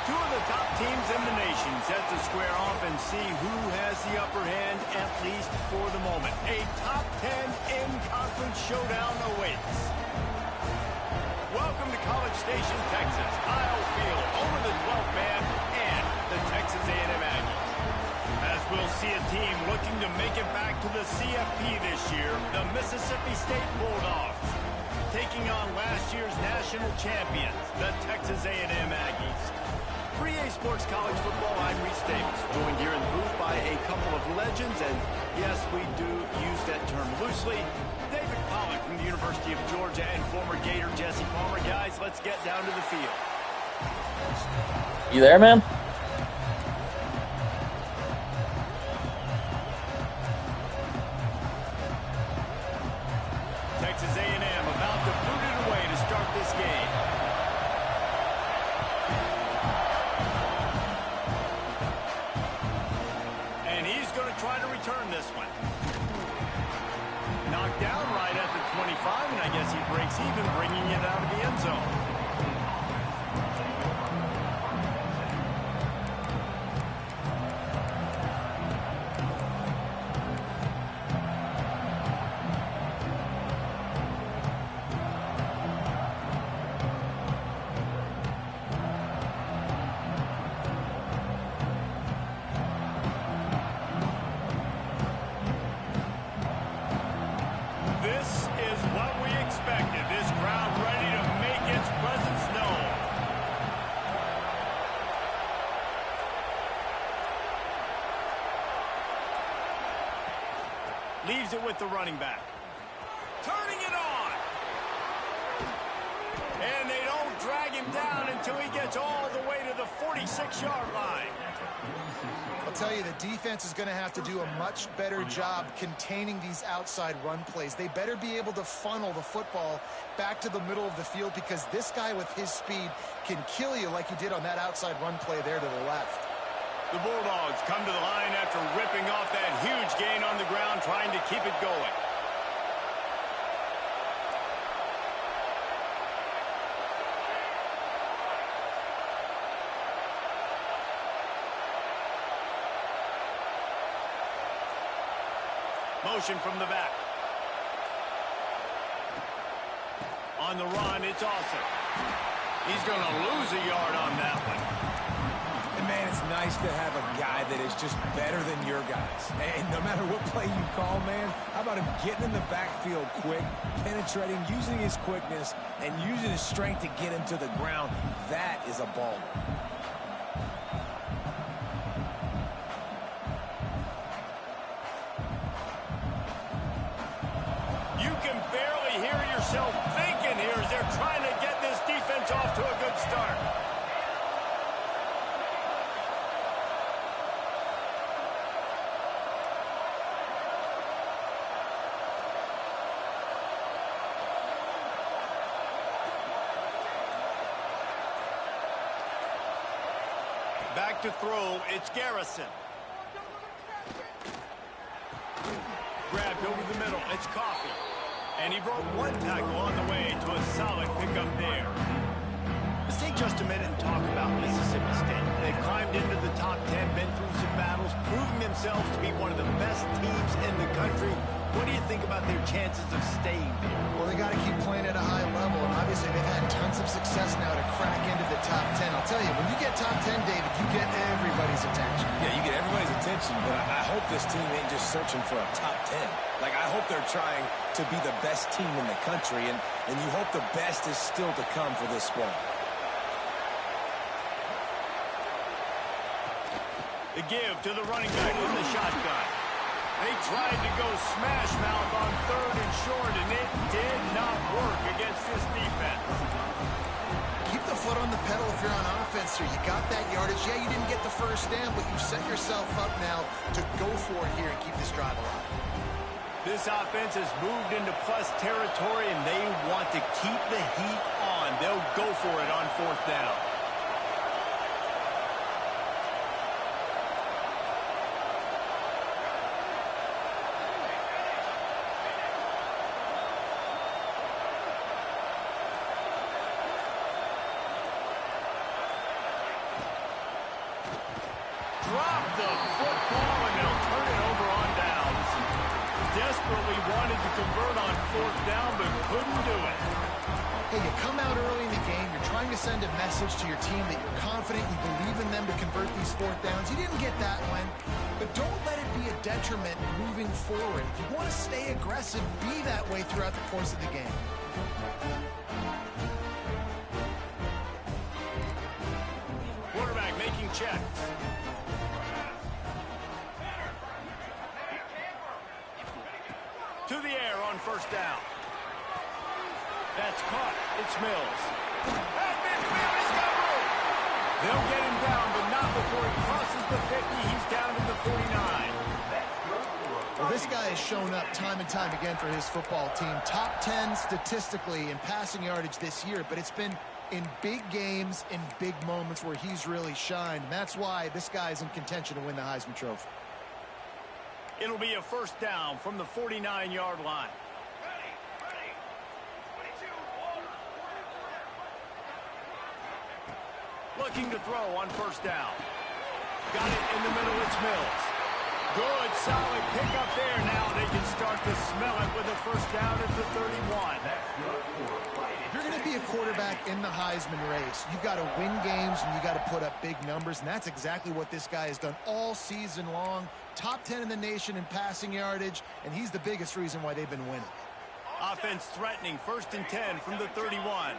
Two of the top teams in the nation set to square off and see who has the upper hand, at least for the moment. A top 10 in-conference showdown awaits. Welcome to College Station, Texas. Kyle Field over the 12th man and the Texas A&M Aggies. As we'll see a team looking to make it back to the CFP this year, the Mississippi State Bulldogs, taking on last year's national champions, the Texas A&M Aggies. For EA Sports College Football, I'm Reese Davis, joined here in the booth by a couple of legends, and yes, we do use that term loosely. David Pollack from the University of Georgia and former Gator Jesse Palmer. Guys, let's get down to the field. You there, man? Texas A&M about to boot it away to start this game. Try to return this one. Knocked down right at the 25, and I guess he breaks even, bringing it out of the end zone. Leaves it with the running back. Turning it on. And they don't drag him down until he gets all the way to the 46-yard line. I'll tell you, the defense is going to have to do a much better job containing these outside run plays. They better be able to funnel the football back to the middle of the field, because this guy with his speed can kill you like he did on that outside run play there to the left. The Bulldogs come to the line after ripping off that huge gain on the ground, trying to keep it going. Motion from the back. On the run, it's awesome. He's going to lose a yard on that one. And man, it's nice to have a guy that is just better than your guys. And no matter what play you call, man, how about him getting in the backfield quick, penetrating, using his quickness, and using his strength to get him to the ground? That is a baller. You can barely hear yourself thinking here as they're trying to get this defense off to a good start. Back to throw, it's Garrison. Grabbed over the middle, it's Coffee. And he broke one tackle on the way to a solid pickup there. Let's take just a minute and talk about Mississippi State. They've climbed into the top 10, been through some battles, proving themselves to be one of the best teams in the country. What do you think about their chances of staying there? Well, they got to keep playing at a high level, and obviously they've had tons of success now to crack into the top 10. I'll tell you, when you get top 10, David, you get everybody's attention. Yeah, you get everybody's attention, but I hope this team ain't just searching for a top 10. Like, I hope they're trying to be the best team in the country, and you hope the best is still to come for this squad. The give to the running back in the shotgun. They tried to go smash mouth on 3rd and short, and it did not work against this defense. Keep the foot on the pedal if you're on offense here. You got that yardage. Yeah, you didn't get the first down, but you've set yourself up now to go for it here and keep this drive alive. This offense has moved into plus territory, and they want to keep the heat on. They'll go for it on 4th down. Drop the football, and they'll turn it over on downs. Desperately wanted to convert on 4th down, but couldn't do it. Hey, you come out early in the game. You're trying to send a message to your team that you're confident, you believe in them to convert these 4th downs. You didn't get that one, but don't let it be a detriment moving forward. If you want to stay aggressive, be that way throughout the course of the game. Quarterback making checks. To the air on 1st down. That's caught. It's Mills. At midfield, he's got room. They'll get him down, but not before he crosses the 50. He's down to the 49. Well, this guy has shown up time and time again for his football team. Top 10 statistically in passing yardage this year, but it's been in big games, in big moments where he's really shined. And that's why this guy is in contention to win the Heisman Trophy. It'll be a 1st down from the 49-yard line. Looking to throw on 1st down. Got it in the middle. It's Mills. Good, solid pickup there. Now they can start to smell it with a 1st down at the 31. If you're going to be a quarterback in the Heisman race, you've got to win games and you got to put up big numbers, and that's exactly what this guy has done all season long. Top 10 in the nation in passing yardage, and he's the biggest reason why they've been winning. Offense threatening, 1st and 10 from the 31.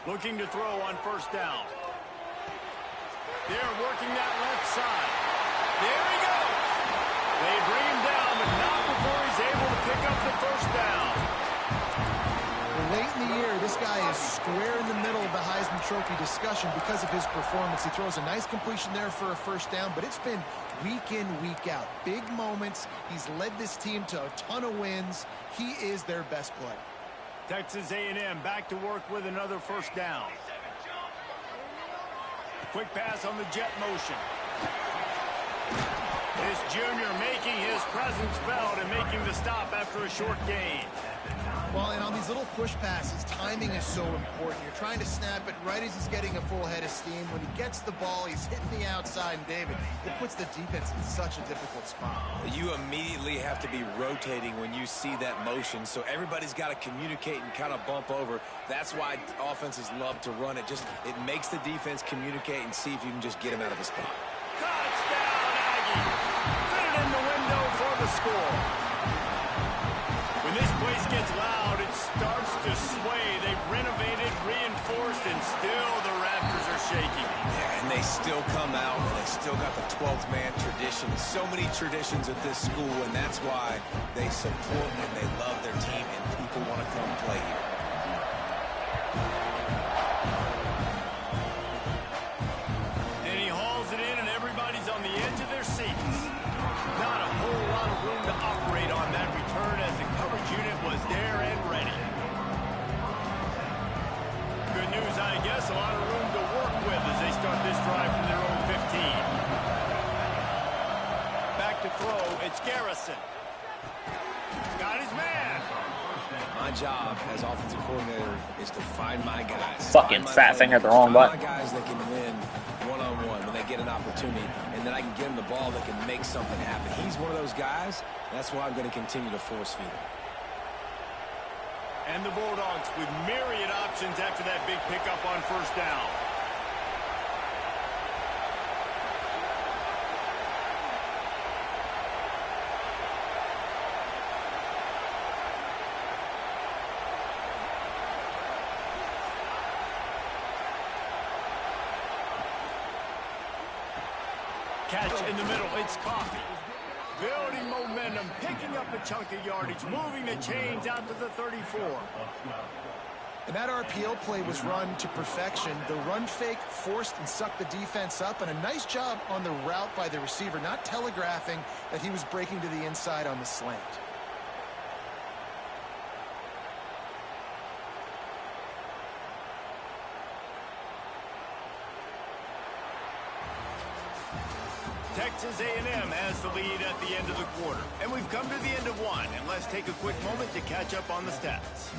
Looking to throw on 1st down. They're working that left side. There he goes. They bring him down, but not before he's able to pick up the 1st down. Late in the year, this guy is square in the middle of the Heisman Trophy discussion because of his performance. He throws a nice completion there for a 1st down, but it's been week in, week out. Big moments. He's led this team to a ton of wins. He is their best player. Texas A&M back to work with another 1st down. Quick pass on the jet motion. This junior making his presence felt and making the stop after a short gain. Well, and on these little push passes, timing is so important. You're trying to snap it right as he's getting a full head of steam. When he gets the ball, he's hitting the outside, and David, it puts the defense in such a difficult spot. You immediately have to be rotating when you see that motion, so everybody's got to communicate and kind of bump over. That's why offenses love to run it. It makes the defense communicate and see if you can just get him out of the spot. Touchdown, Aggie! Fit it in the window for the score. When this place gets loud, it starts to sway. They've renovated, reinforced, and still the Raptors are shaking. Yeah, and they still come out, and they still got the 12th man tradition. So many traditions at this school, and that's why they support and they love their team, and people want to come play here. And he hauls it in, and everybody's on the edge of their seats. Not a whole lot of room to operate on that return as the coverage unit was there and ready. Good news, I guess, a lot of room to work with as they start this drive from their own 15. Back to throw, it's Garrison. Got his man. My job as offensive coordinator is to find my guys. Fucking fat finger the wrong button. My guys that can win one-on-one when they get an opportunity, and then I can get them the ball that can make something happen. He's one of those guys. That's why I'm going to continue to force feed him. And the Bulldogs with myriad options after that big pickup on 1st down. catch in the middle. It's Coffee. Building momentum, picking up a chunk of yardage, moving the chains out to the 34. And that RPO play was run to perfection. The run fake forced and sucked the defense up, and a nice job on the route by the receiver, not telegraphing that he was breaking to the inside on the slant. Texas A&M has the lead at the end of the quarter. And we've come to the end of one. And let's take a quick moment to catch up on the stats.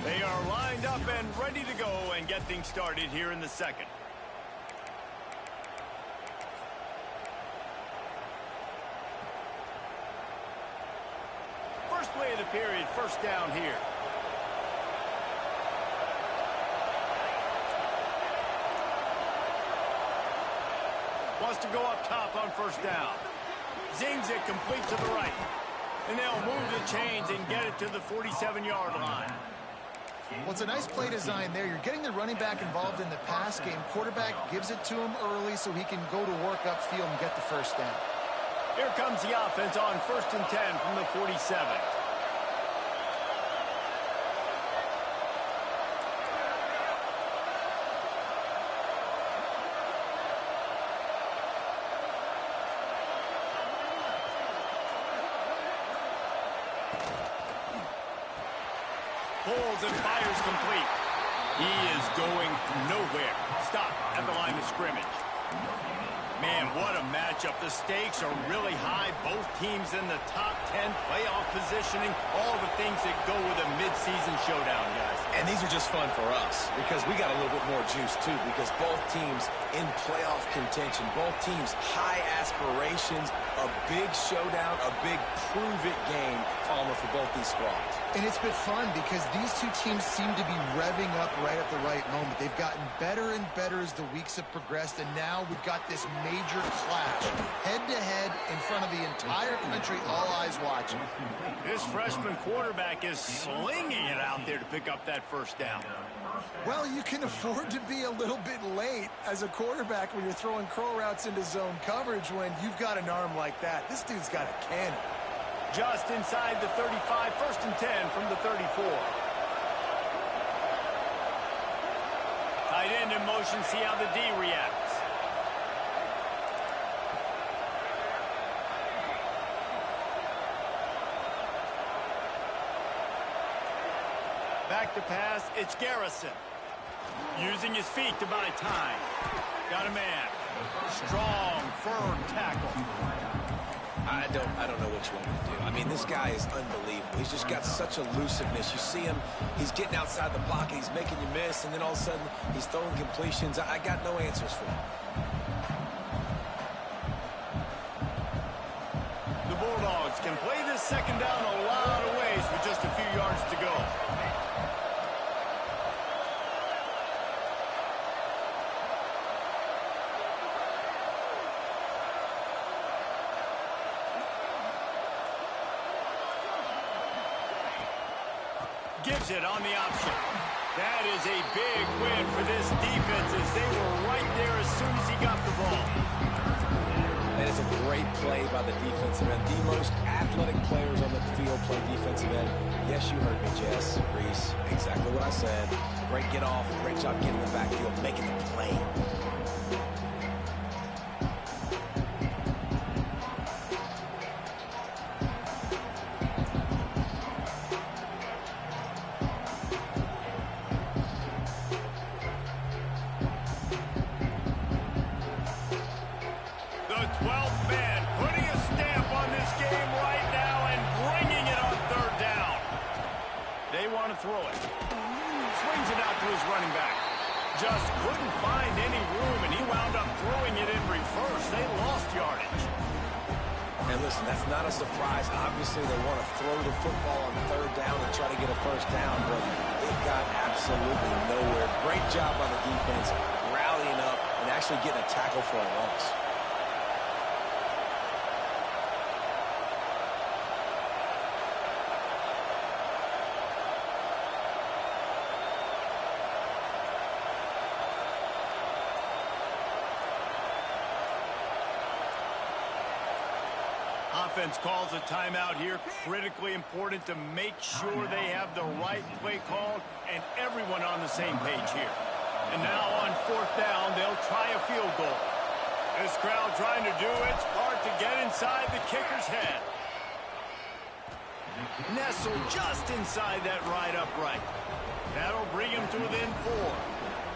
They are lined up and ready to go and get things started here in the second. First play of the period, first down here. Wants to go up top on first down. Zings it complete to the right. And they'll move the chains and get it to the 47-yard line. Well, it's a nice play design there. You're getting the running back involved in the pass game. Quarterback gives it to him early so he can go to work upfield and get the first down. Here comes the offense on 1st and 10 from the 47. Pulls and fires complete. He is going nowhere. Stop at the line of scrimmage. Man, what a matchup. The stakes are really high. Both teams in the top 10, playoff positioning, all the things that go with a midseason showdown, guys. And these are just fun for us because we got a little bit more juice, too, because both teams in playoff contention, both teams high aspirations, a big showdown, a big prove-it game, Palmer, for both these squads. And it's been fun because these two teams seem to be revving up right at the right moment. They've gotten better and better as the weeks have progressed, and now we've got this major clash, head-to-head in front of the entire country, all eyes watching. This freshman quarterback is slinging it out there to pick up that first down. Well, you can afford to be a little bit late as a quarterback when you're throwing curl routes into zone coverage when you've got an arm like that. This dude's got a cannon. Just inside the 35, 1st and 10 from the 34. Tight end in motion, see how the D reacts. Back to pass, it's Garrison. Using his feet to buy time. Got a man. Strong, firm tackle. I don't know what you want me to do. I mean, this guy is unbelievable. He's just got such elusiveness. You see him, he's getting outside the pocket, he's making you miss, and then all of a sudden, he's throwing completions. I got no answers for him. The Bulldogs can play this second down a lot of ways with just a few yards to go. Gives it on the option. That is a big win for this defense as they were right there as soon as he got the ball. That is a great play by the defensive end. The most athletic players on the field play defensive end. Yes, you heard me, Jess, Reese. Exactly what I said. Great get off. Great job getting in the backfield, making the play. Throw it. Swings it out to his running back. Just couldn't find any room, and he wound up throwing it in reverse. They lost yardage. And listen, that's not a surprise. Obviously, they want to throw the football on 3rd down and try to get a first down, but it got absolutely nowhere. Great job by the defense, rallying up and actually getting a tackle for a loss. Offense calls a timeout here. Critically important to make sure they have the right play called and everyone on the same page here. And now on 4th down, they'll try a field goal. This crowd trying to do its part to get inside the kicker's head. Nestled just inside that right upright. That'll bring him to within 4.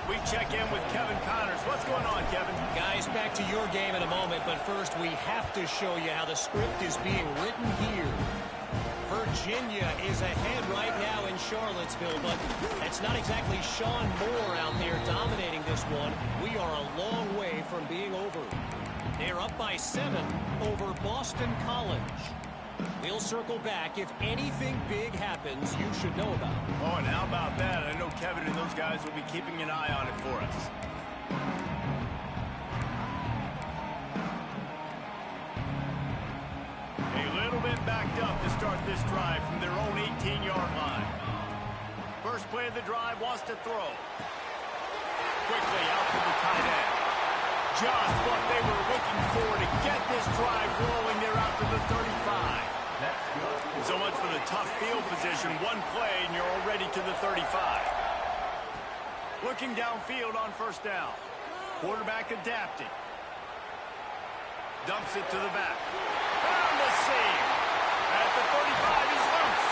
We check in with Kevin Connors. What's going on, Kevin? Guys, back to your game in a moment, but first we have to show you how the script is being written here. Virginia is ahead right now in Charlottesville, but that's not exactly Sean Moore out there dominating this one. We are a long way from being over. They're up by 7 over Boston College. We'll circle back. If anything big happens, you should know about it. Oh, and how about that? I know Kevin and those guys will be keeping an eye on it for us. A little bit backed up to start this drive from their own 18-yard line. First play of the drive wants to throw. Quickly out to the tight end. Just what they were looking for to get this drive rolling. They're out to the 35. So much for the tough field position. One play and you're already to the 35. Looking downfield on 1st down. Quarterback adapting. Dumps it to the back. Found the seam. At the 35, he's loose.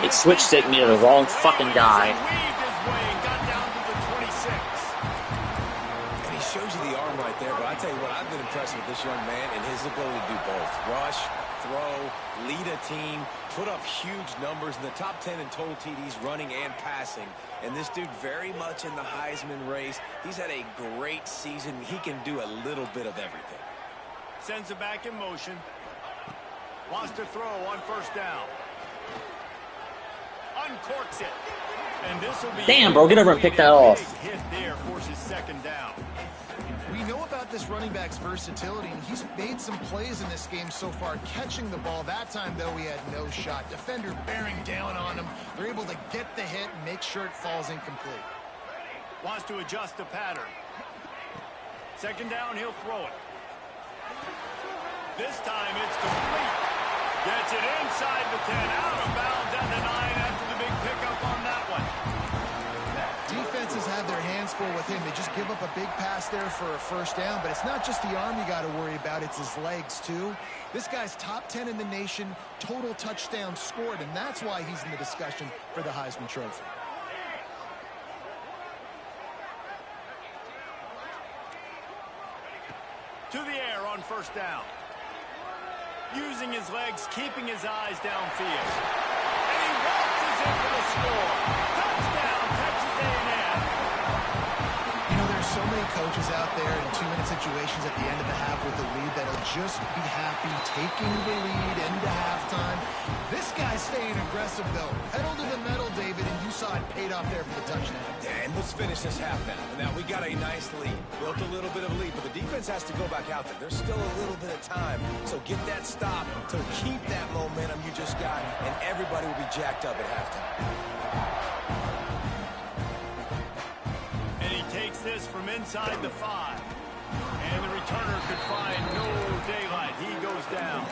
It switched it me to the wrong fucking guy. Weaved his way and got down to the 26. And he shows you the arm right there, but I tell you what, I've been impressed with this young man and his ability to do both. Rush, throw, lead a team, put up huge numbers in the top 10 in total TDs running and passing. And this dude very much in the Heisman race. He's had a great season. He can do a little bit of everything. Sends it back in motion. Wants to throw on 1st down. Uncorks it. And this will be Damn, bro, get over and pick that off. Hit there forces 2nd down. We know about this running back's versatility, and he's made some plays in this game so far, catching the ball. That time, though, he had no shot. Defender bearing down on him. They're able to get the hit and make sure it falls incomplete. Wants to adjust the pattern. 2nd down, he'll throw it. This time, it's complete. Gets it inside the 10, out of bounds at the 9 after the big pickup on that one. Defenses have their hands full with him. They just give up a big pass there for a 1st down, but it's not just the arm you got to worry about, it's his legs too. This guy's top 10 in the nation, total touchdowns scored, and that's why he's in the discussion for the Heisman Trophy. To the air on 1st down. Using his legs, keeping his eyes downfield. And he waltzes in for the score. Touchdown, Texas A&M. You know, there's so many coaches out there in 2-minute situations at the end of the half with the lead that'll just be happy taking the lead into halftime. This guy's staying aggressive, though. Pedal to the metal, David, and you saw it paid off there for the touchdown. And let's finish this half now. Now, we got a nice lead. Built a little bit of a lead, but the defense has to go back out there. There's still a little bit of time. So get that stop to keep that momentum you just got, and everybody will be jacked up at halftime. And he takes this from inside the 5. And the returner could find no daylight. He goes down.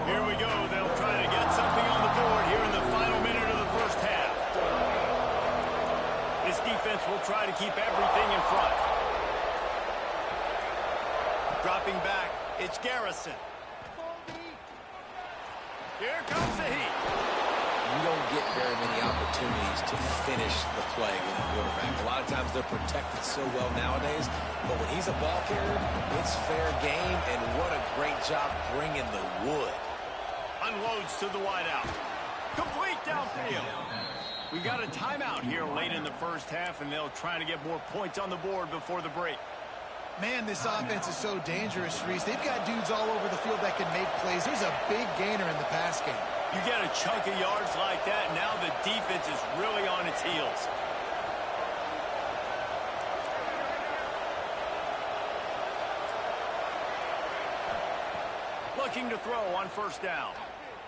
Here we go. They'll try to get something on the board here in the final minute of the 1st half. This defense will try to keep everything in front. Dropping back, it's Garrison. Here comes the heat. You don't get very many opportunities to finish the play with a quarterback. A lot of times they're protected so well nowadays, but when he's a ball carrier, it's fair game, and what a great job bringing the wood. Unloads to the wideout. Complete downfield. We got a timeout here late in the 1st half, and they'll try to get more points on the board before the break. Man, this offense is so dangerous, Reese. They've got dudes all over the field that can make plays. There's a big gainer in the pass game. You get a chunk of yards like that, now the defense is really on its heels. Looking to throw on 1st down.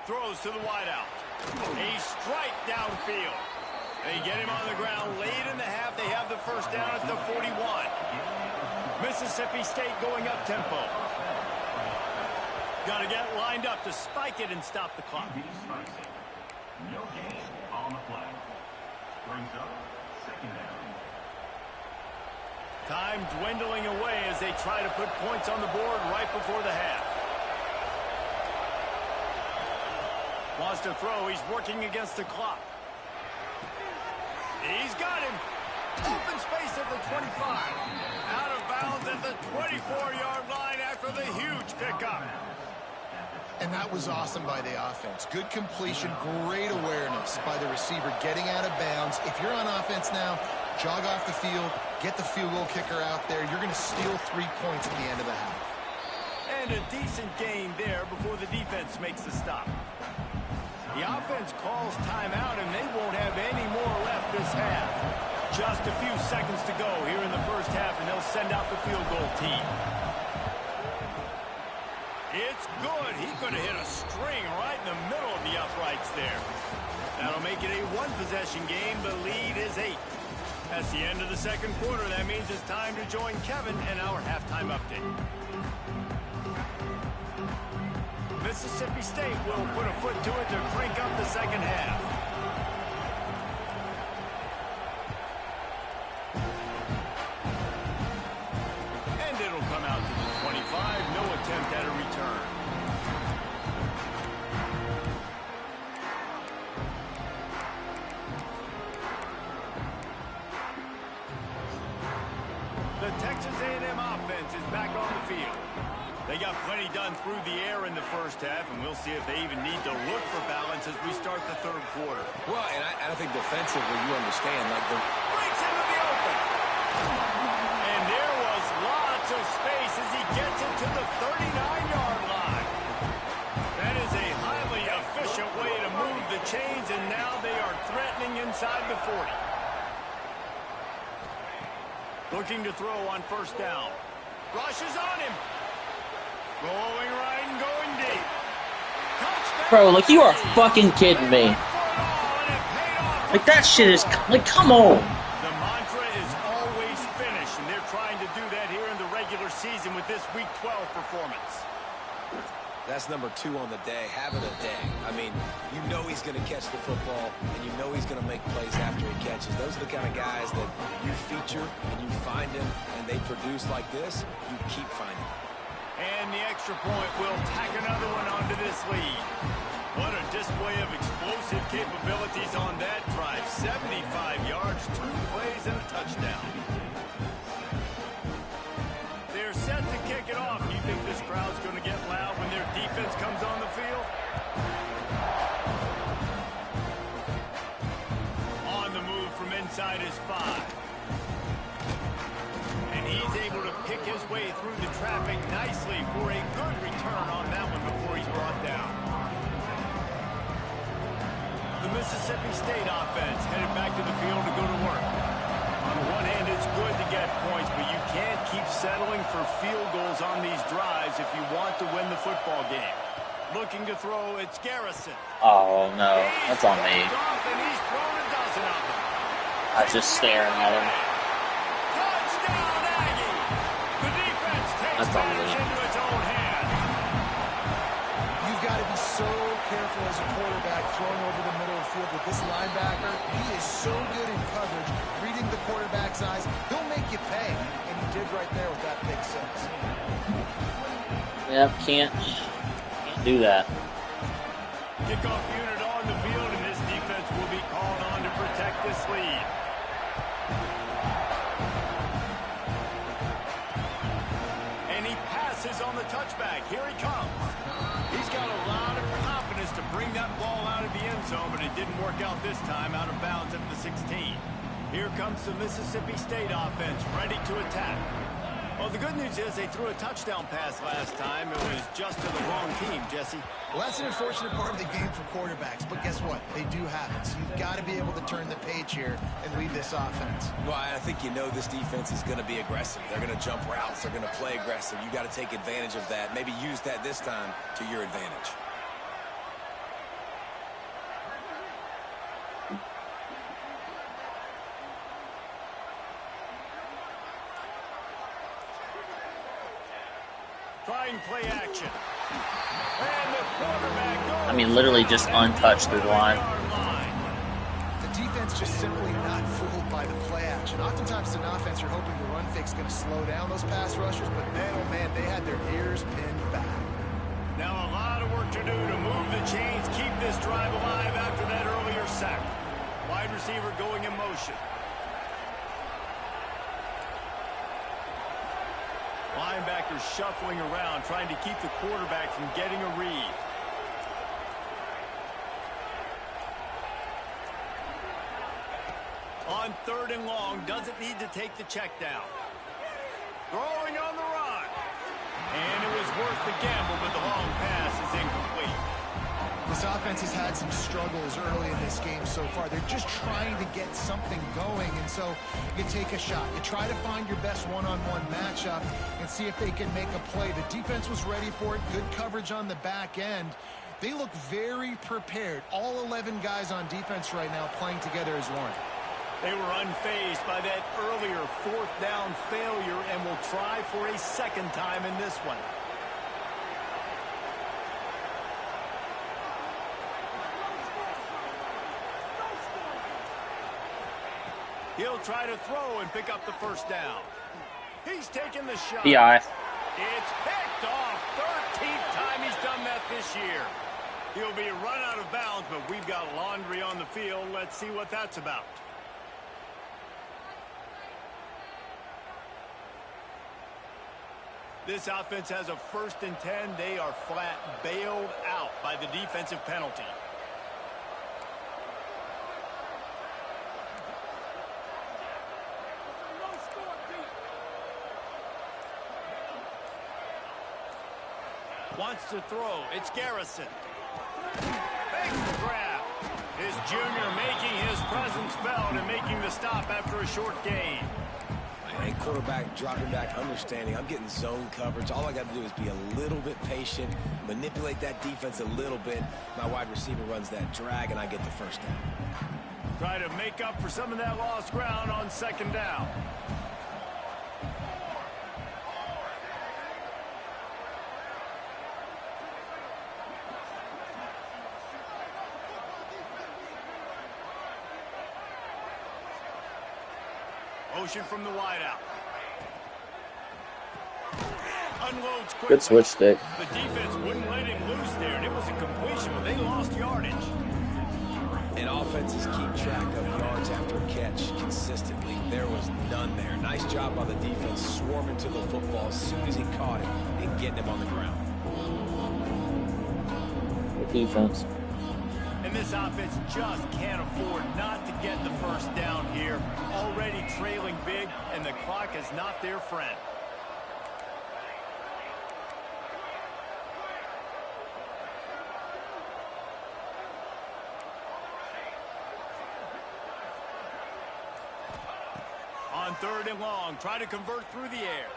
Throws to the wideout. A strike downfield. They get him on the ground late in the half. They have the first down at the 41. Mississippi State going up tempo. Got to get lined up to spike it and stop the clock. No gain on the flag. Brings up second down. Time dwindling away as they try to put points on the board right before the half. Wants to throw. He's working against the clock. He's got him. Open space at the 25. Out of bounds at the 24-yard line after the huge pickup. And that was awesome by the offense. Good completion, great awareness by the receiver getting out of bounds. If you're on offense now, jog off the field, get the field goal kicker out there. You're going to steal 3 points at the end of the half. And a decent gain there before the defense makes the stop. The offense calls timeout, and they won't have any more left this half. Just a few seconds to go here in the first half, and they'll send out the field goal team. It's good. He could have hit a string right in the middle of the uprights there. That'll make it a one-possession game. The lead is 8. That's the end of the second quarter. That means it's time to join Kevin and our halftime update. Mississippi State will put a foot to it to crank up the second half. And it'll come out to the 25. No attempt at a return. The Texas A&M offense is back on the field. They got plenty done through the air in the first half, and we'll see if they even need to look for balance as we start the third quarter. Well, and I think defensively, you understand, like the Breaks into the open. And there was lots of space as he gets it to the 39-yard line. That is a highly efficient way to move the chains, and now they are threatening inside the 40. Looking to throw on first down. Rushes on him. Going right and going deep. Touchdown. Bro, like, you are fucking kidding me. Like, that shit is, like, come on. The mantra is always finish, and they're trying to do that here in the regular season with this Week 12 performance. That's number 2 on the day, having a day. I mean, you know he's going to catch the football, and you know he's going to make plays after he catches. Those are the kind of guys that you feature, and you find them, and they produce like this, you keep finding them. And the extra point will tack another one onto this lead. What a display of explosive capabilities on that drive. 75 yards, 2 plays, and a touchdown. They're set to kick it off. Do you think this crowd's going to get loud when their defense comes on the field? On the move from inside his 5. He's able to pick his way through the traffic nicely for a good return on that one before he's brought down. The Mississippi State offense headed back to the field to go to work. On the one hand, it's good to get points, but you can't keep settling for field goals on these drives if you want to win the football game. Looking to throw, it's Garrison. Oh, no. That's on me. And he's thrown a dozen of them. I was just staring at him. That's on me. Into its own hand. You've got to be so careful as a quarterback throwing over the middle of the field with this linebacker. He is so good in coverage, reading the quarterback's eyes. He'll make you pay, and he did right there with that pick 6. Yep, can't do that. Kickoff unit on the field, and this defense will be called on to protect this lead. On the touchback. Here he comes. He's got a lot of confidence to bring that ball out of the end zone, but it didn't work out this time, out of bounds at the 16. Here comes the Mississippi State offense, ready to attack. Well, the good news is they threw a touchdown pass last time. It was just to the wrong team, Jesse. Well, that's an unfortunate part of the game for quarterbacks, but guess what? They do have it. So you've got to be able to turn the page here and lead this offense. Well, I think you know this defense is going to be aggressive. They're going to jump routes. They're going to play aggressive. You got to take advantage of that. Maybe use that this time to your advantage. Trying play action. And the quarterback goes I mean, literally just untouched through the line. The defense just simply not fooled by the play action. Oftentimes, as an offense, you're hoping the run fake's going to slow down those pass rushers, but man, oh man, they had their ears pinned back. Now a lot of work to do to move the chains, keep this drive alive after that earlier sack. Wide receiver going in motion. Linebackers shuffling around, trying to keep the quarterback from getting a read. On 3rd and long, doesn't need to take the check down. Throwing on the run. And it was worth the gamble, but the long pass is incomplete. This offense has had some struggles early in this game so far. They're just trying to get something going, and so you take a shot. You try to find your best one-on-one matchup and see if they can make a play. The defense was ready for it. Good coverage on the back end. They look very prepared. All 11 guys on defense right now playing together as one. They were unfazed by that earlier 4th down failure and will try for a second time in this one. He'll try to throw and pick up the 1st down. He's taking the shot. PI. It's picked off. 13th time he's done that this year. He'll be run out of bounds, but we've got laundry on the field. Let's see what that's about. This offense has a 1st and 10. They are flat bailed out by the defensive penalty. Wants to throw. It's Garrison. Makes the grab. His junior making his presence felt and making the stop after a short gain. Hey, quarterback dropping back, understanding I'm getting zone coverage. All I got to do is be a little bit patient, manipulate that defense a little bit. My wide receiver runs that drag, and I get the 1st down. Try to make up for some of that lost ground on 2nd down. Motion from the wideout. Unloads quickly. Good switch stick. The defense wouldn't let him loose there, and it was a completion, but they lost yardage. And offenses keep track of yards after catch consistently. There was none there. Nice job by the defense swarming to the football as soon as he caught it and getting him on the ground. Good defense. And this offense just can't afford not to get the 1st down here. Already trailing big, and the clock is not their friend. On 3rd and long, try to convert through the air.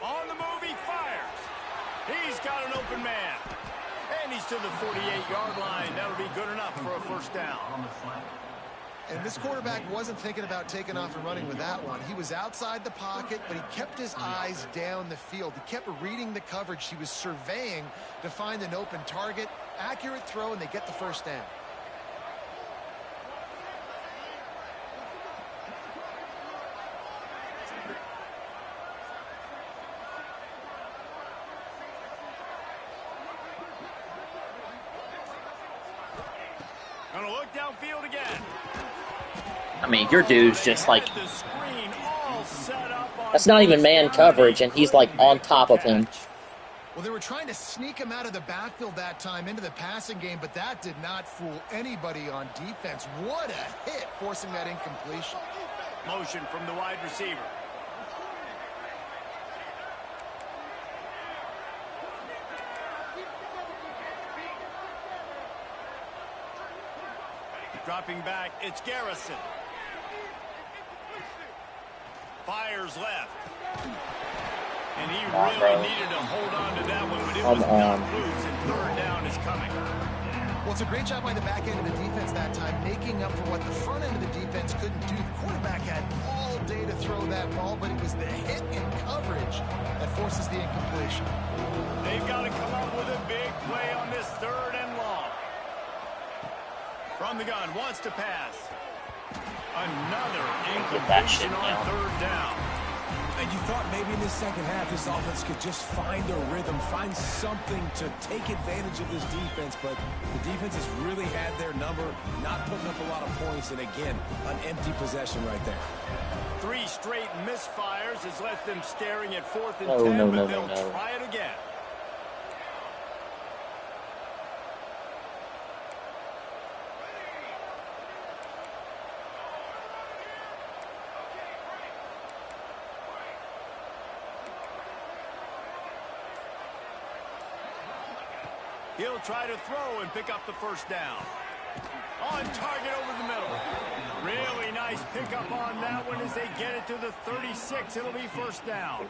On the move, he fires. He's got an open man. And he's to the 48-yard line. That'll be good enough for a 1st down. And this quarterback wasn't thinking about taking off and running with that one. He was outside the pocket, but he kept his eyes down the field. He kept reading the coverage. He was surveying to find an open target. Accurate throw, and they get the 1st down. Gonna look downfield again. I mean, your dude's just like... That's not even man coverage, and he's like on top of him. Well, they were trying to sneak him out of the backfield that time into the passing game, but that did not fool anybody on defense. What a hit, forcing that incompletion. Motion from the wide receiver. Dropping back, it's Garrison. Fires left. And he really needed to hold on to that one, but it was not loose, and 3rd down is coming. Well, it's a great job by the back end of the defense that time, making up for what the front end of the defense couldn't do. The quarterback had all day to throw that ball, but it was the hit in coverage that forces the incompletion. They've got to come up with a big play on this 3rd and long. From the gun, wants to pass. Another incompletion on 3rd down. And you thought maybe in the second half this offense could just find a rhythm, find something to take advantage of this defense, but the defense has really had their number, not putting up a lot of points, and again, an empty possession right there. 3 straight misfires has left them staring at 4th and 10, but they'll try it again. He'll try to throw and pick up the 1st down. On target over the middle. Really nice pickup on that one as they get it to the 36. It'll be 1st down.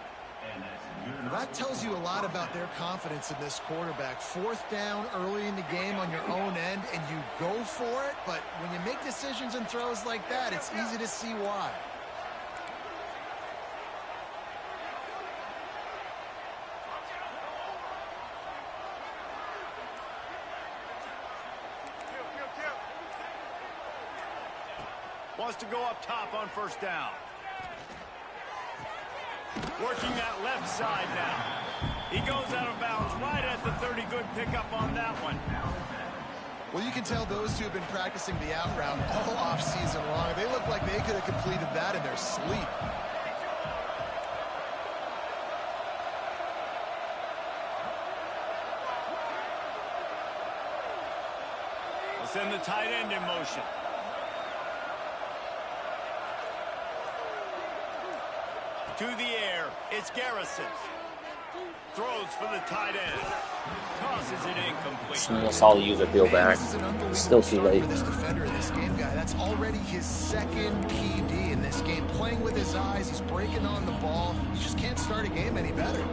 That tells you a lot about their confidence in this quarterback. 4th down early in the game on your own end, and you go for it. But when you make decisions and throws like that, it's easy to see why. Wants to go up top on 1st down. Working that left side now. He goes out of bounds right at the 30. Good pickup on that one. Well, you can tell those two have been practicing the out route all off-season long. They look like they could have completed that in their sleep. We'll send the tight end in motion. To the air, it's Garrison. Throws for the tight end. Tosses it incomplete. I saw you the deal back. Still too late. For this defender in this game, guy, that's already his 2nd PD in this game. Playing with his eyes, he's breaking on the ball. You just can't start a game any better.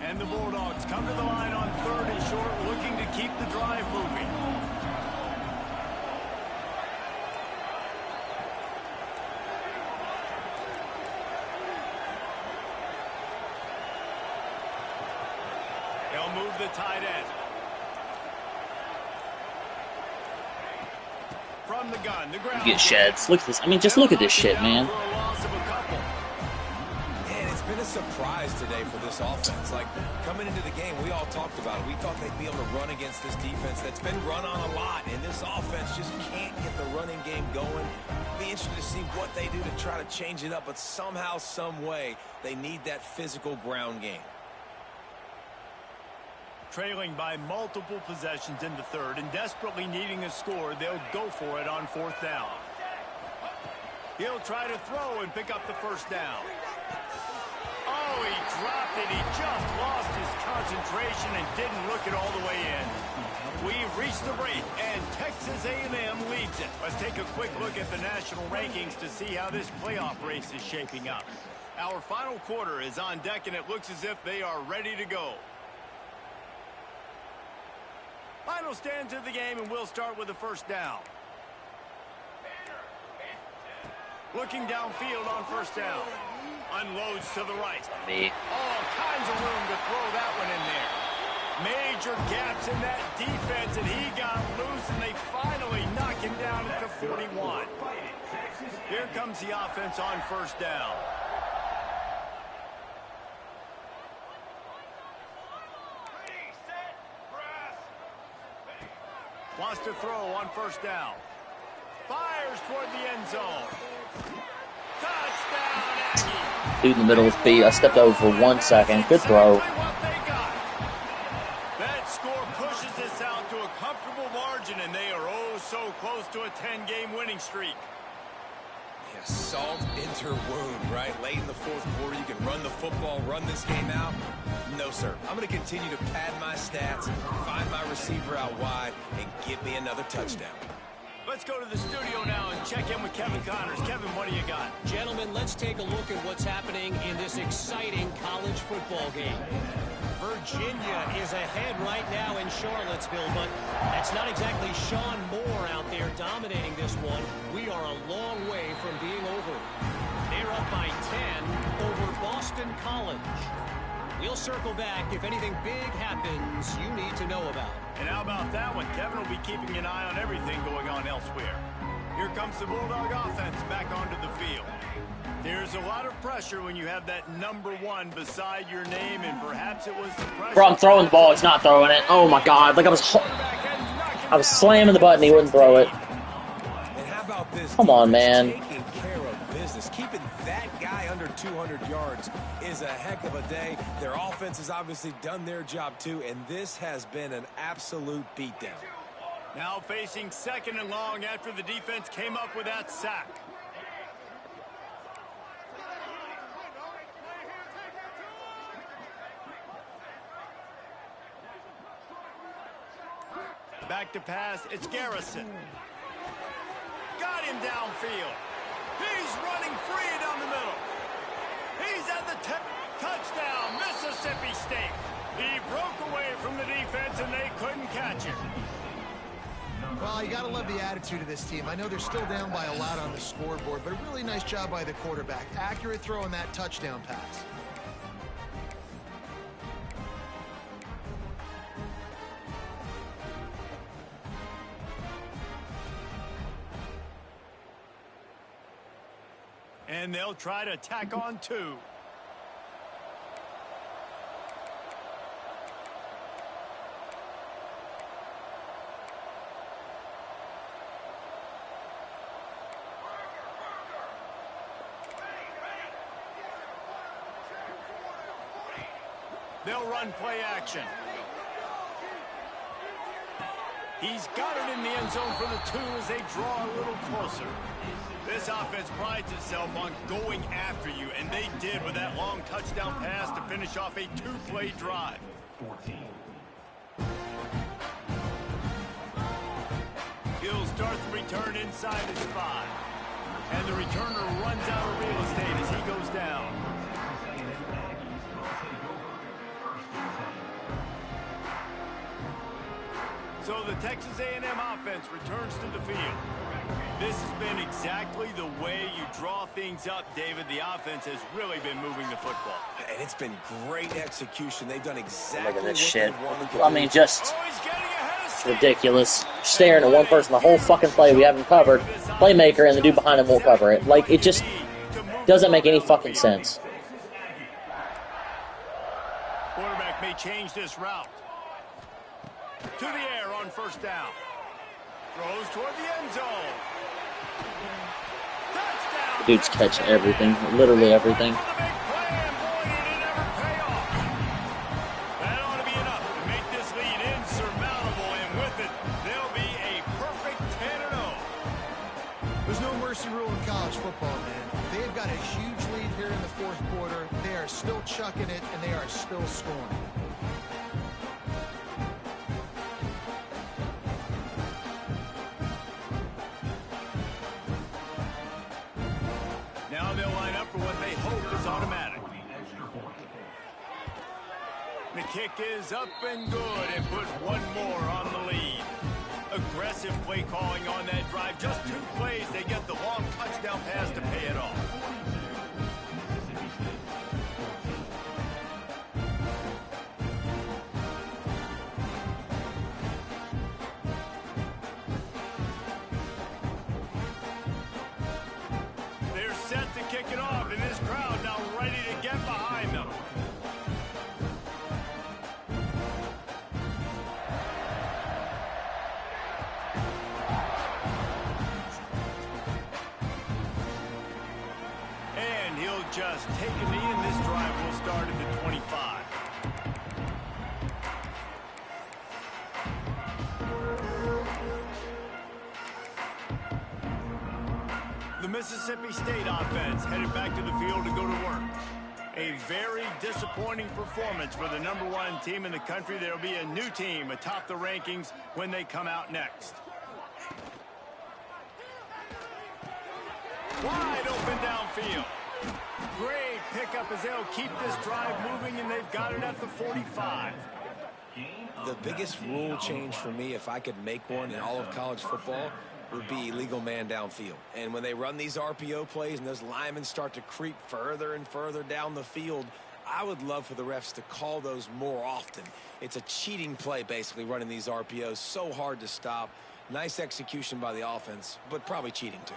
And the Bulldogs come to the line on 3rd and short, looking to keep the drive moving. They'll move the tight end. From the gun, the ground. You get sheds. Look at this. I mean, just look at this shit, man. It's been a surprise today for this offense. Like, coming into the game, we all talked about it. We thought they'd be able to run against this defense that's been run on a lot, and this offense just can't get the running game going. Be interested to see what they do to try to change it up, but somehow, some way, they need that physical ground game. Trailing by multiple possessions in the 3rd and desperately needing a score, they'll go for it on 4th down. He'll try to throw and pick up the 1st down. Oh, he dropped it. He just lost his concentration and didn't look it all the way in. We've reached the break, and Texas A&M leads it. Let's take a quick look at the national rankings to see how this playoff race is shaping up. Our final quarter is on deck, and it looks as if they are ready to go. Final stands of the game, and we'll start with the 1st down. Looking downfield on 1st down. Unloads to the right. All kinds of room to throw that one in there. Major gaps in that defense, and he got loose, and they finally knock him down at the 41. Here comes the offense on 1st down. Wants to throw on 1st down. Fires toward the end zone. Touchdown, Aggie. Dude in the middle of his feet. I stepped over for 1 second. Good throw. That score pushes this out to a comfortable margin, and they are oh so close to a 10-game winning streak. Yeah, salt into wound, right? Late in the 4th quarter, you can run the football, run this game out. No, sir. I'm going to continue to pad my stats, find my receiver out wide, and get me another touchdown. Let's go to the studio now and check in with Kevin Connors. Kevin, what do you got? Gentlemen, let's take a look at what's happening in this exciting college football game. Virginia is ahead right now in Charlottesville, but that's not exactly Sean Moore out there dominating this one. We are a long way from being over. They're up by 10 over Boston College. We'll circle back if anything big happens you need to know about. And how about that one? Kevin will be keeping an eye on everything going on elsewhere. Here comes the Bulldog offense back onto the field. There's a lot of pressure when you have that number 1 beside your name, and perhaps it was the pressure. Bro, I'm throwing the ball. He's not throwing it. Oh my God! Like I was slamming the button. He wouldn't throw it. And how about this? Come on, man. Taking care of business, keeping that guy under 200 yards is a heck of a day. Their offense has obviously done their job too, and this has been an absolute beatdown. Now facing 2nd and long after the defense came up with that sack. Back to pass, it's Garrison. Got him downfield. He's running free down the middle. He's at the touchdown, Mississippi State. He broke away from the defense and they couldn't catch him. Well, you got to love the attitude of this team. I know they're still down by a lot on the scoreboard, but a really nice job by the quarterback. Accurate throw on that touchdown pass. And they'll try to tack on 2. They'll run play action. He's got it in the end zone for the 2 as they draw a little closer. This offense prides itself on going after you, and they did with that long touchdown pass to finish off a 2-play drive. 14. He'll start the return inside his 5. And the returner runs out of real estate as he goes down. So the Texas A&M offense returns to the field. This has been exactly the way you draw things up, David. The offense has really been moving the football. And it's been great execution. They've done exactly Look at this what shit. they wanted to I mean, do. just Oh, he's getting ahead of it's ridiculous. Staring at one person the whole fucking play. We haven't covered. Playmaker and the dude behind him won't cover it. Like, it just doesn't make any fucking sense. Quarterback may change this route. To the air on 1st down. Throws toward the end zone. Touchdown. The dude's catching everything. Literally everything. For the big play, and boy, did it ever pay off. That ought to be enough to make this lead insurmountable, and with it, they'll be a perfect 10-0. There's no mercy rule in college football, man. They've got a huge lead here in the 4th quarter. They are still chucking it, and they are still scoring. Now they'll line up for what they hope is automatic. The kick is up and good, and put one more on the lead. Aggressive play calling on that drive. Just 2 plays, they get the long touchdown pass to pay it off. They're set to kick it off, and this crowd now ready to get behind them. And he'll just take a knee, and this drive will start at the 25. The Mississippi State offense headed back to the field to go to work. A very disappointing performance for the #1 team in the country. There'll be a new team atop the rankings when they come out next. Wide open downfield. Great pickup as they'll keep this drive moving, and they've got it at the 45. The biggest rule change for me, if I could make one in all of college football, would be illegal man downfield. And when they run these RPO plays and those linemen start to creep further and further down the field, I would love for the refs to call those more often. It's a cheating play, basically, running these RPOs. So hard to stop. Nice execution by the offense, but probably cheating too.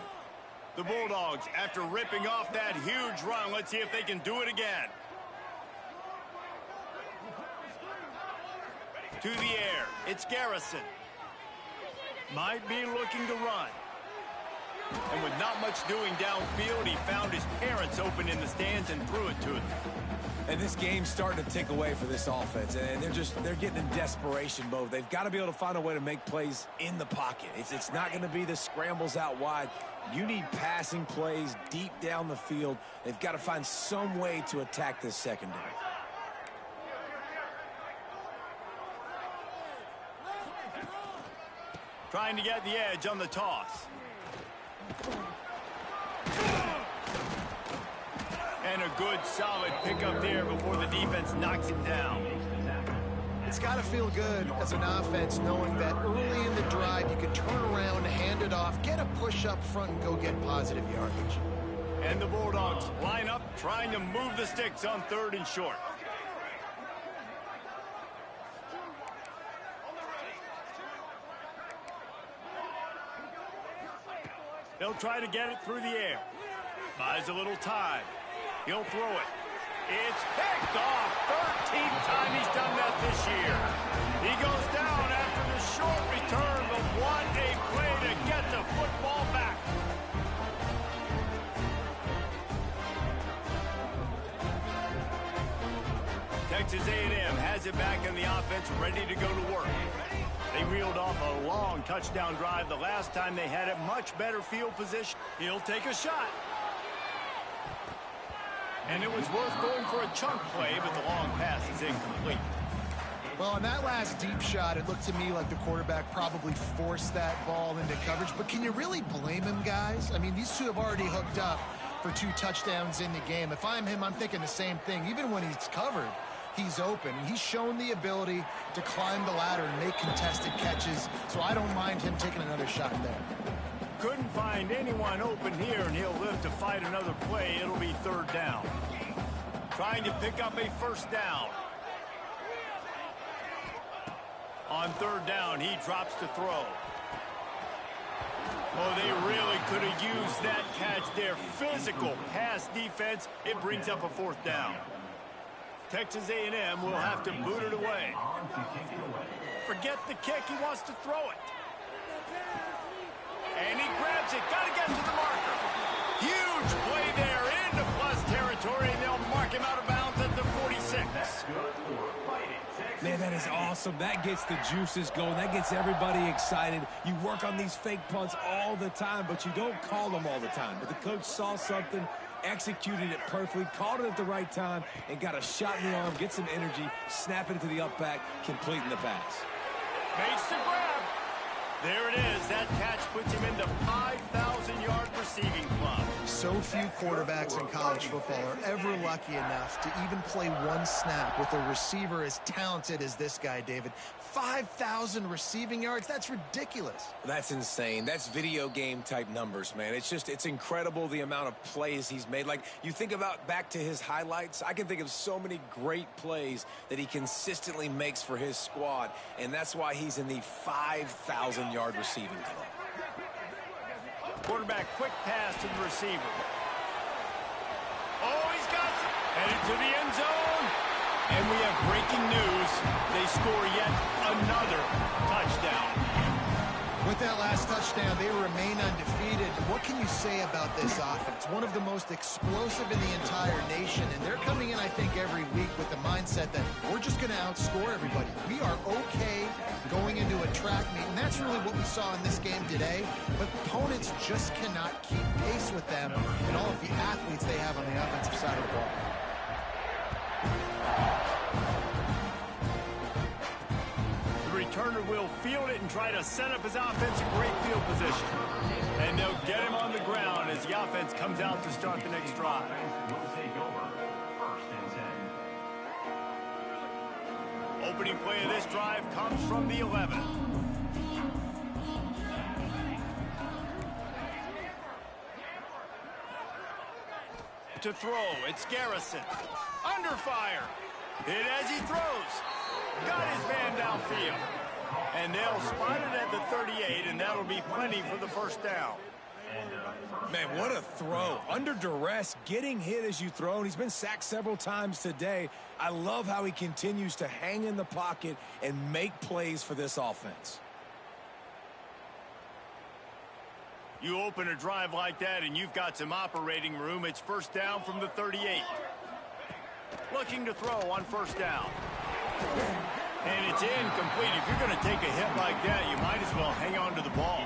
The Bulldogs, after ripping off that huge run, let's see if they can do it again. To the air, it's Garrison. Might be looking to run. And with not much doing downfield, he found his parents open in the stands and threw it to them. And this game's starting to tick away for this offense, and they're getting in desperation mode. They've got to be able to find a way to make plays in the pocket. It's not going to be the scrambles out wide. You need passing plays deep down the field. They've got to find some way to attack this secondary. Trying to get the edge on the toss. And a good, solid pickup there before the defense knocks it down. It's got to feel good as an offense knowing that early in the drive you can turn around, hand it off, get a push up front, and go get positive yardage. And the Bulldogs line up, trying to move the sticks on 3rd and short. They'll try to get it through the air. Buys a little time. He'll throw it. It's picked off. 13th time he's done that this year. He goes down after the short return, but what a play to get the football back. Texas A&M has it back in the offense, ready to go to work. They reeled off a long touchdown drive the last time they had it. Much better field position. He'll take a shot. And it was worth going for a chunk play, but the long pass is incomplete. Well, on that last deep shot, it looked to me like the quarterback probably forced that ball into coverage. But can you really blame him, guys? I mean, these two have already hooked up for 2 touchdowns in the game. If I'm him, I'm thinking the same thing. Even when he's covered, he's open. He's shown the ability to climb the ladder and make contested catches, so I don't mind him taking another shot there. Couldn't find anyone open here, and he'll live to fight another play. It'll be 3rd down. Trying to pick up a 1st down. On 3rd down, he drops to throw. Oh, they really could have used that catch there. Physical pass defense. It brings up a 4th down. Texas A&M will have to boot it away. Forget the kick. He wants to throw it. And he grabs it. Got to get to the marker. Huge play there into plus territory, and they'll mark him out of bounds at the 46. Man, that is awesome. That gets the juices going. That gets everybody excited. You work on these fake punts all the time, but you don't call them all the time. But the coach saw something, executed it perfectly, called it at the right time, and got a shot in the arm, get some energy, snap it into the up back, completing the pass. Makes the grab. There it is. That catch puts him into 5,000-yard receiving club. So few quarterbacks in college football are ever lucky enough to even play one snap with a receiver as talented as this guy, David. 5,000 receiving yards? That's ridiculous. That's insane. That's video game type numbers, man. It's incredible the amount of plays he's made. Like, you think about back to his highlights, I can think of so many great plays that he consistently makes for his squad, and that's why he's in the 5,000-yard receiving club. Quarterback quick pass to the receiver. Oh, he's got it. Headed to the end zone. And we have breaking news. They score yet another touchdown. With that last touchdown, they remain undefeated. What can you say about this offense? One of the most explosive in the entire nation, and they're coming in, I think, every week with the mindset that we're just going to outscore everybody. We are okay going into a track meet, and that's really what we saw in this game today. But opponents just cannot keep pace with them and all of the athletes they have on the offensive side of the ball. returner will field it and try to set up his offense in great field position. And they'll get him on the ground as the offense comes out to start the next drive. Will take over. First and 10. Opening play of this drive comes from the 11. To throw, it's Garrison. Under fire. Hit as he throws. Got his man downfield. And they'll spot it at the 38, and that'll be plenty for the first down. Man, what a throw. Under duress, getting hit as you throw, and he's been sacked several times today. I love how he continues to hang in the pocket and make plays for this offense. You open a drive like that, and you've got some operating room. It's first down from the 38. Looking to throw on first down. And it's incomplete. If you're going to take a hit like that, you might as well hang on to the ball.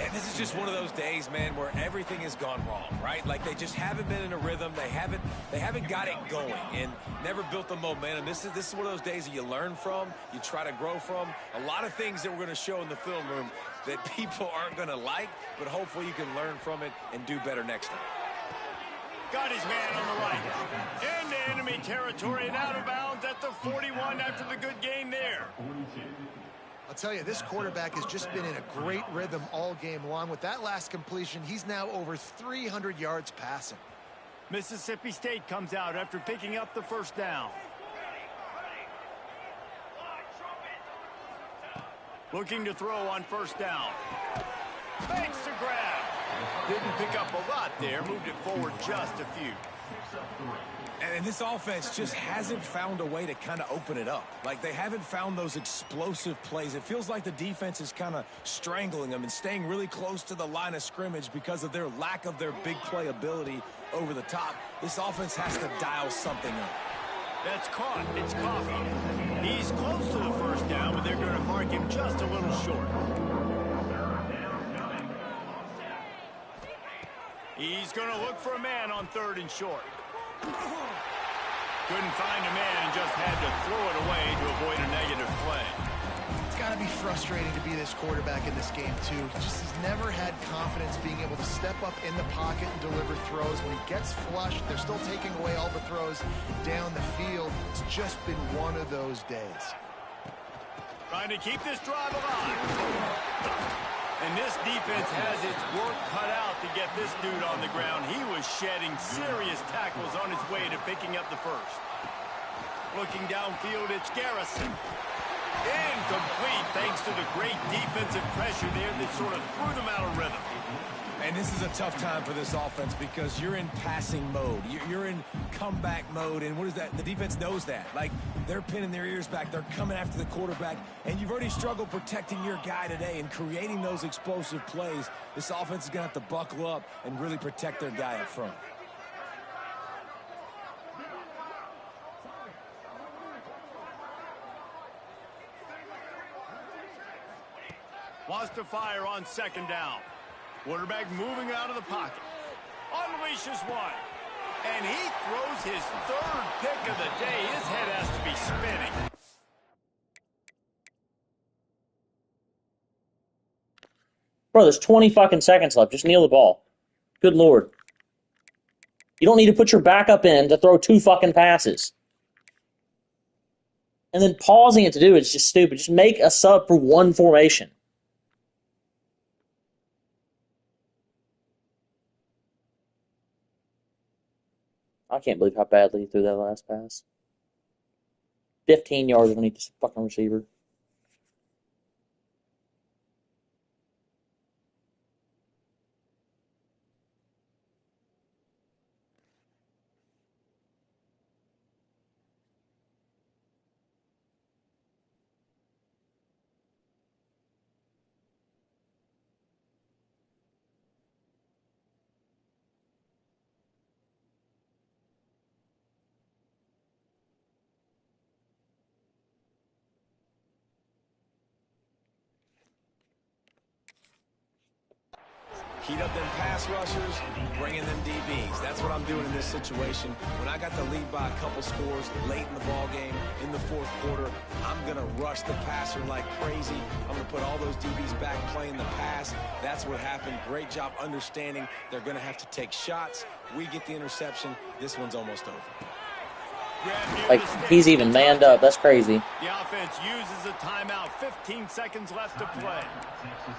And this is just one of those days, man, where everything has gone wrong, right? Like they just haven't been in a rhythm. They haven't got it going and never built the momentum. This is one of those days that you learn from, you try to grow from. A lot of things that we're going to show in the film room that people aren't going to like, but hopefully you can learn from it and do better next time. Got his man on the right. Into enemy territory and out of bounds at the 41 after the good game there. I'll tell you, this quarterback has just been in a great rhythm all game long. With that last completion, he's now over 300 yards passing. Mississippi State comes out after picking up the first down. Looking to throw on first down. Fakes to grab. Didn't pick up a lot there. Moved it forward just a few. And this offense just hasn't found a way to kind of open it up. Like they haven't found those explosive plays. It feels like the defense is kind of strangling them and staying really close to the line of scrimmage because of their lack of their big play ability over the top. This offense has to dial something up. That's caught. It's Coffee. He's close to the first down, but they're going to mark him just a little short. He's going to look for a man on third and short. Couldn't find a man and just had to throw it away to avoid a negative play. It's got to be frustrating to be this quarterback in this game, too. He just has never had confidence being able to step up in the pocket and deliver throws. When he gets flushed, they're still taking away all the throws down the field. It's just been one of those days. Trying to keep this drive alive. And this defense has its work cut out to get this dude on the ground. He was shedding serious tackles on his way to picking up the first. Looking downfield, it's Garrison. Incomplete thanks to the great defensive pressure there that sort of threw them out of rhythm. And this is a tough time for this offense because you're in passing mode. You're in comeback mode. And what is that? The defense knows that. Like, they're pinning their ears back. They're coming after the quarterback. And you've already struggled protecting your guy today and creating those explosive plays. This offense is going to have to buckle up and really protect their guy up front. Wants to fire on second down. Quarterback moving out of the pocket. Unleashes one. And he throws his third pick of the day. His head has to be spinning. Bro, there's 20 fucking seconds left. Just kneel the ball. Good Lord. You don't need to put your backup in to throw 2 fucking passes. And then pausing it to do it is just stupid. Just make a sub for one formation. I can't believe how badly he threw that last pass. 15 yards underneath this fucking receiver. Heat up them pass rushers, bring in them DBs. That's what I'm doing in this situation. When I got the lead by a couple scores late in the ball game, in the fourth quarter, I'm going to rush the passer like crazy. I'm going to put all those DBs back playing the pass. That's what happened. Great job understanding they're going to have to take shots. We get the interception. This one's almost over. Like, he's even manned up. That's crazy. The offense uses a timeout. 15 seconds left to play.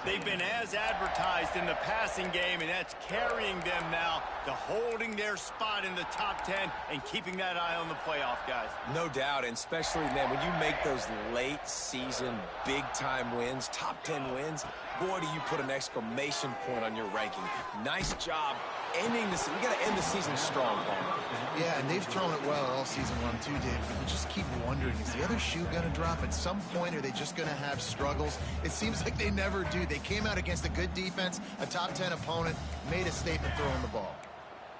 They've been as advertised in the passing game, and that's carrying them now to holding their spot in the top 10 and keeping that eye on the playoff, guys. No doubt, and especially, man, when you make those late-season, big-time wins, top 10 wins, boy, do you put an exclamation point on your ranking. Nice job ending the season. We got to end the season strong, Paul. Yeah, and they've thrown it well all season long too, Dave. But you just keep wondering, is the other shoe going to drop at some point? Are they just going to have struggles? It seems like they never do. They came out against a good defense, a top 10 opponent, made a statement throwing the ball.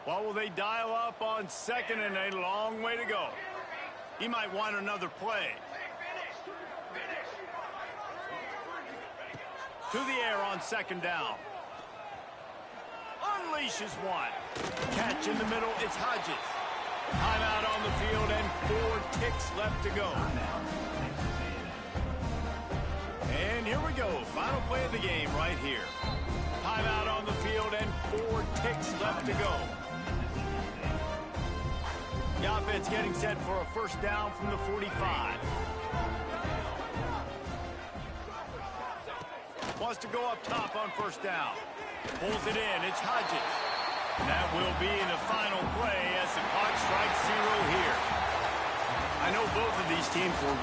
Well, will they dial up on second and a long way to go? He might want another play. To the air on second down. Unleashes one. Catch in the middle, it's Hodges. Timeout on the field and 4 ticks left to go. And here we go. Final play of the game right here. Timeout on the field and 4 ticks left to go. The offense getting set for a first down from the 45. Wants to go up top on first down. Pulls it in. It's Hodges. That will be in the final play as the clock strikes 0 here. I know both of these teams were